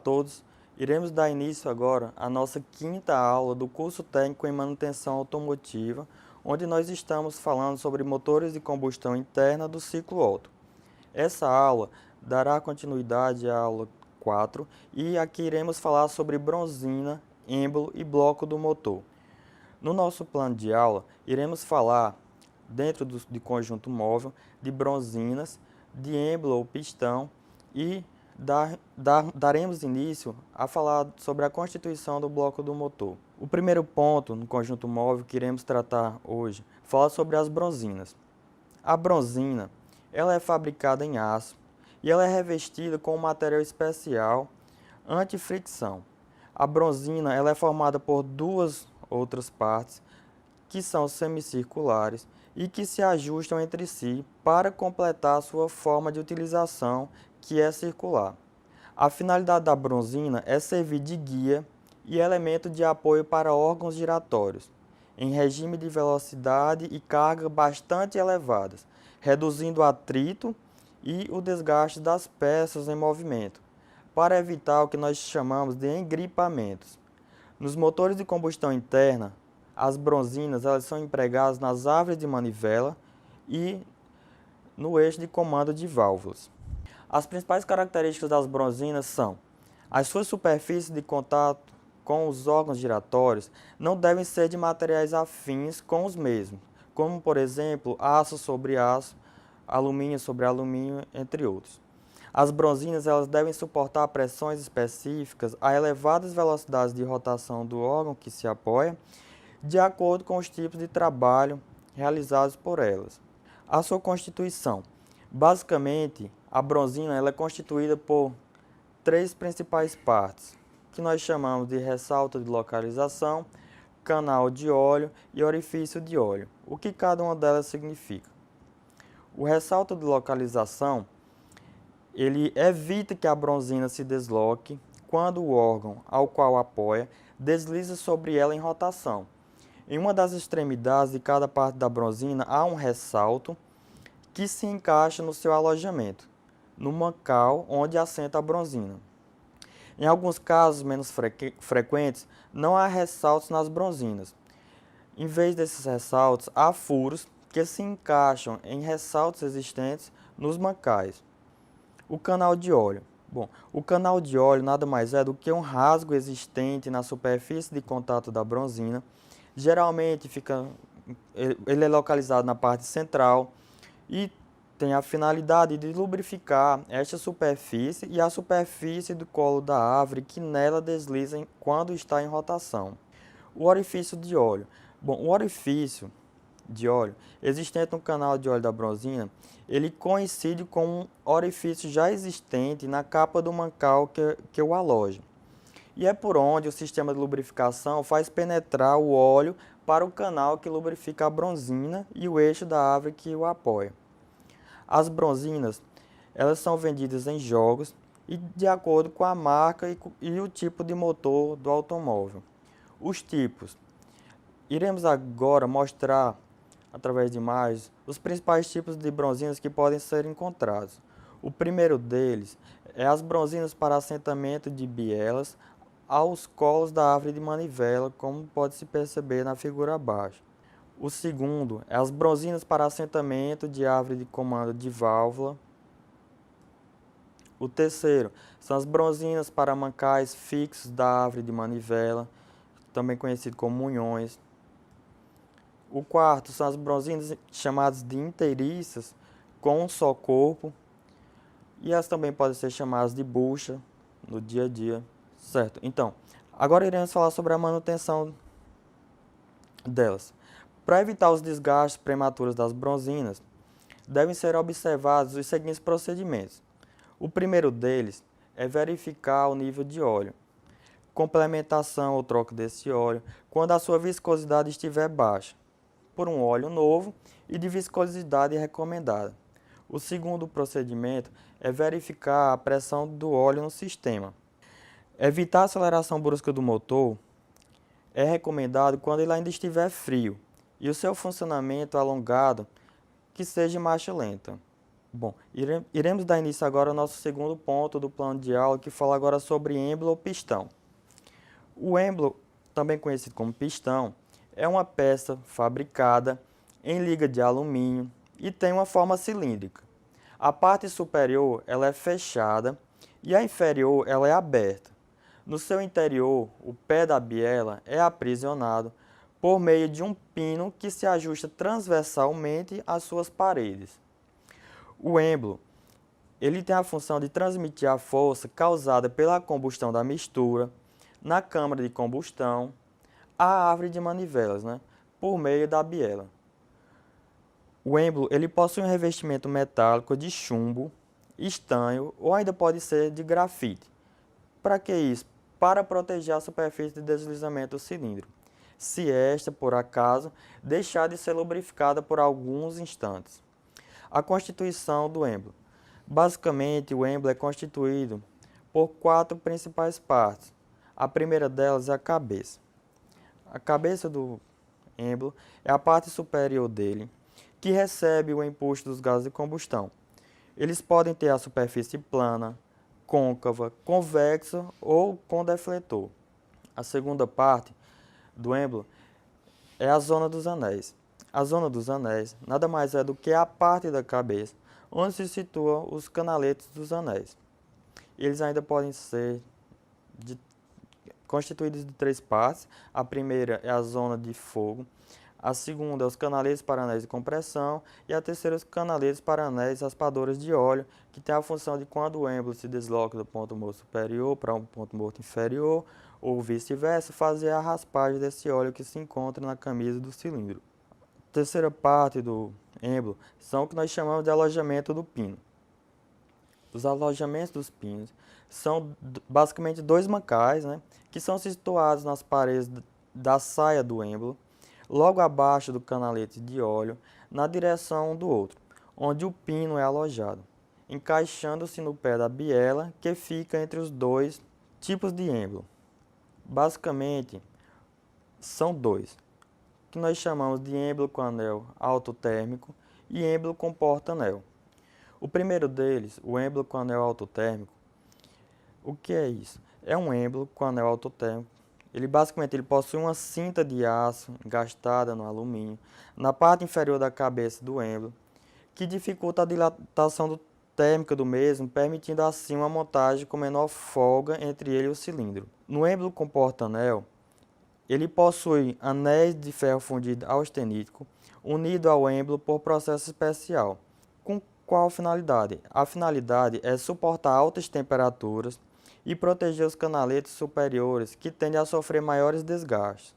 todos, iremos dar início agora à nossa quinta aula do curso técnico em manutenção automotiva, onde nós estamos falando sobre motores de combustão interna do ciclo Otto. Essa aula dará continuidade à aula 4 e aqui iremos falar sobre bronzina, êmbolo e bloco do motor. No nosso plano de aula, iremos falar, dentro de conjunto móvel, de bronzinas, de êmbolo ou pistão e daremos início a falar sobre a constituição do bloco do motor. O primeiro ponto no conjunto móvel que iremos tratar hoje fala sobre as bronzinas. A bronzina ela é fabricada em aço e ela é revestida com um material especial anti-fricção. A bronzina ela é formada por duas outras partes que são semicirculares e que se ajustam entre si para completar a sua forma de utilização, que é circular. A finalidade da bronzina é servir de guia e elemento de apoio para órgãos giratórios, em regime de velocidade e carga bastante elevadas, reduzindo o atrito e o desgaste das peças em movimento, para evitar o que nós chamamos de engripamentos. Nos motores de combustão interna, as bronzinas elas são empregadas nas árvores de manivela e no eixo de comando de válvulas. As principais características das bronzinas são: as suas superfícies de contato com os órgãos giratórios não devem ser de materiais afins com os mesmos, como por exemplo aço sobre aço, alumínio sobre alumínio, entre outros. As bronzinas elas devem suportar pressões específicas a elevadas velocidades de rotação do órgão que se apoia, de acordo com os tipos de trabalho realizados por elas. A sua constituição. Basicamente, a bronzina ela é constituída por três principais partes, que nós chamamos de ressalto de localização, canal de óleo e orifício de óleo. O que cada uma delas significa? O ressalto de localização, ele evita que a bronzina se desloque quando o órgão ao qual apoia desliza sobre ela em rotação. Em uma das extremidades de cada parte da bronzina há um ressalto que se encaixa no seu alojamento, no mancal onde assenta a bronzina. Em alguns casos menos frequentes, não há ressaltos nas bronzinas. Em vez desses ressaltos, há furos que se encaixam em ressaltos existentes nos mancais. O canal de óleo. Bom, o canal de óleo nada mais é do que um rasgo existente na superfície de contato da bronzina. Geralmente ele é localizado na parte central e tem a finalidade de lubrificar esta superfície e a superfície do colo da árvore que nela desliza quando está em rotação. O orifício de óleo. Bom, o orifício de óleo existente no canal de óleo da bronzina, ele coincide com um orifício já existente na capa do mancal que o aloja. E é por onde o sistema de lubrificação faz penetrar o óleo para o canal que lubrifica a bronzina e o eixo da árvore que o apoia. As bronzinas elas são vendidas em jogos e de acordo com a marca e o tipo de motor do automóvel. Os tipos. Iremos agora mostrar, através de imagens, os principais tipos de bronzinas que podem ser encontrados. O primeiro deles é as bronzinas para assentamento de bielas aos colos da árvore de manivela, como pode se perceber na figura abaixo. O segundo é as bronzinas para assentamento de árvore de comando de válvula. O terceiro são as bronzinas para mancais fixos da árvore de manivela, também conhecido como munhões. O quarto são as bronzinas chamadas de inteiriças, com um só corpo, e elas também podem ser chamadas de bucha no dia a dia. Certo, então, agora iremos falar sobre a manutenção delas. Para evitar os desgastes prematuros das bronzinas, devem ser observados os seguintes procedimentos. O primeiro deles é verificar o nível de óleo, complementação ou troca desse óleo quando a sua viscosidade estiver baixa, por um óleo novo e de viscosidade recomendada. O segundo procedimento é verificar a pressão do óleo no sistema. Evitar a aceleração brusca do motor é recomendado quando ele ainda estiver frio e o seu funcionamento alongado que seja em marcha lenta. Bom, iremos dar início agora ao nosso segundo ponto do plano de aula, que fala agora sobre êmbolo ou pistão. O êmbolo, também conhecido como pistão, é uma peça fabricada em liga de alumínio e tem uma forma cilíndrica. A parte superior ela é fechada e a inferior ela é aberta. No seu interior, o pé da biela é aprisionado por meio de um pino que se ajusta transversalmente às suas paredes. O êmbolo, ele tem a função de transmitir a força causada pela combustão da mistura na câmara de combustão à árvore de manivelas, por meio da biela. O êmbolo, ele possui um revestimento metálico de chumbo, estanho ou ainda pode ser de grafite. Para que isso? Para proteger a superfície de deslizamento do cilindro, se esta, por acaso, deixar de ser lubrificada por alguns instantes. A constituição do êmbolo. Basicamente, o êmbolo é constituído por 4 principais partes. A primeira delas é a cabeça. A cabeça do êmbolo é a parte superior dele, que recebe o impulso dos gases de combustão. Eles podem ter a superfície plana, côncava, convexa ou com defletor. A segunda parte do êmbolo é a zona dos anéis. A zona dos anéis nada mais é do que a parte da cabeça onde se situam os canaletes dos anéis. Eles ainda podem ser constituídos de 3 partes. A primeira é a zona de fogo, a segunda é os canaletes para anéis de compressão e a terceira os canaletes para anéis raspadores de óleo, que tem a função de quando o êmbolo se desloca do ponto morto superior para um ponto morto inferior, ou vice-versa, fazer a raspagem desse óleo que se encontra na camisa do cilindro. A terceira parte do êmbolo são o que nós chamamos de alojamento do pino. Os alojamentos dos pinos são basicamente 2 mancais, que são situados nas paredes da saia do êmbolo, logo abaixo do canalete de óleo, na direção um do outro, onde o pino é alojado, encaixando-se no pé da biela que fica entre os 2 tipos de êmbolo. Basicamente, são 2, que nós chamamos de êmbolo com anel autotérmico e êmbolo com porta-anel. O primeiro deles, o êmbolo com anel autotérmico, o que é isso? É um êmbolo com anel autotérmico. Ele possui uma cinta de aço engastada no alumínio na parte inferior da cabeça do êmbolo, que dificulta a dilatação térmica do mesmo, permitindo assim uma montagem com menor folga entre ele e o cilindro. No êmbolo com porta-anel, ele possui anéis de ferro fundido austenítico unido ao êmbolo por processo especial. Com qual finalidade? A finalidade é suportar altas temperaturas e proteger os canaletes superiores, que tendem a sofrer maiores desgastes,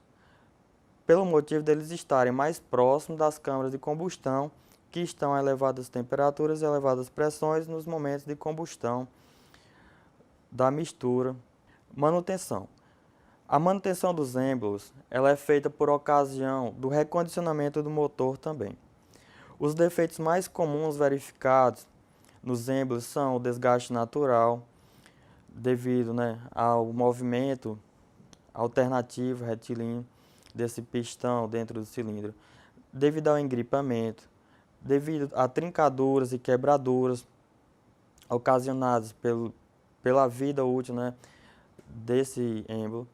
pelo motivo deles estarem mais próximos das câmaras de combustão, que estão a elevadas temperaturas e elevadas pressões nos momentos de combustão da mistura. Manutenção. A manutenção dos êmbolos ela é feita por ocasião do recondicionamento do motor também. Os defeitos mais comuns verificados nos êmbolos são o desgaste natural, devido ao movimento alternativo retilíneo desse pistão dentro do cilindro, devido ao engripamento, devido a trincaduras e quebraduras ocasionadas pela vida útil desse êmbolo.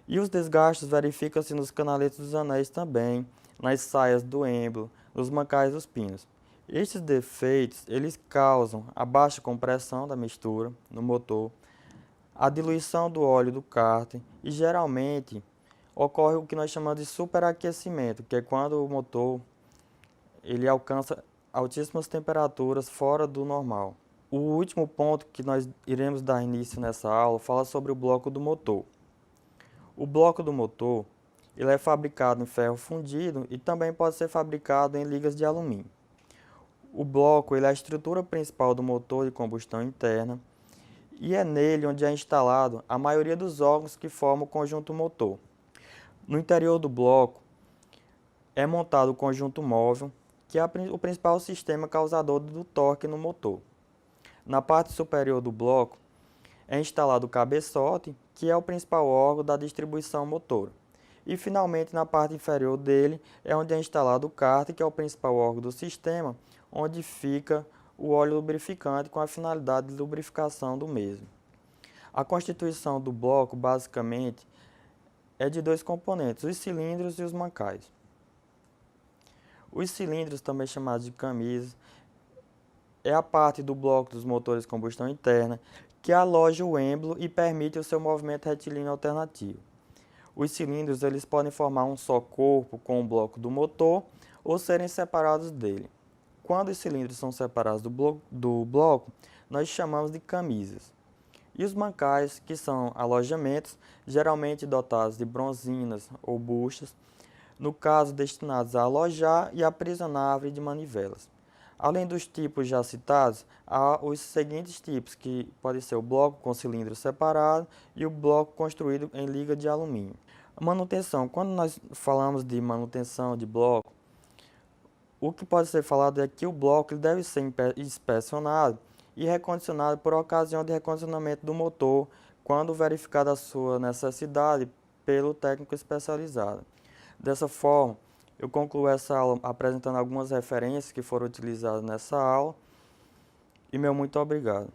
E os desgastes verificam-se nos canaletes dos anéis também, nas saias do êmbolo, nos mancais dos pinos. Estes defeitos eles causam a baixa compressão da mistura no motor, a diluição do óleo do cárter e geralmente ocorre o que nós chamamos de superaquecimento, que é quando o motor ele alcança altíssimas temperaturas fora do normal. O último ponto que nós iremos dar início nessa aula fala sobre o bloco do motor. O bloco do motor ele é fabricado em ferro fundido e também pode ser fabricado em ligas de alumínio. O bloco ele é a estrutura principal do motor de combustão interna e é nele onde é instalado a maioria dos órgãos que formam o conjunto motor. No interior do bloco é montado o conjunto móvel, que é o principal sistema causador do torque no motor. Na parte superior do bloco é instalado o cabeçote, que é o principal órgão da distribuição motora. E finalmente na parte inferior dele é onde é instalado o cárter, que é o principal órgão do sistema, onde fica o óleo lubrificante com a finalidade de lubrificação do mesmo. A constituição do bloco, basicamente, é de dois componentes, os cilindros e os mancais. Os cilindros, também chamados de camisas, é a parte do bloco dos motores de combustão interna que aloja o êmbolo e permite o seu movimento retilíneo alternativo. Os cilindros eles podem formar um só corpo com o bloco do motor ou serem separados dele. Quando os cilindros são separados do bloco, nós chamamos de camisas. E os mancais, que são alojamentos, geralmente dotados de bronzinas ou buchas, no caso destinados a alojar e aprisionar a árvore de manivelas. Além dos tipos já citados, há os seguintes tipos, que pode ser o bloco com cilindro separado e o bloco construído em liga de alumínio. A manutenção, quando nós falamos de manutenção de bloco, o que pode ser falado é que o bloco ele deve ser inspecionado e recondicionado por ocasião de recondicionamento do motor, quando verificada a sua necessidade pelo técnico especializado. Dessa forma, eu concluo essa aula apresentando algumas referências que foram utilizadas nessa aula e meu muito obrigado.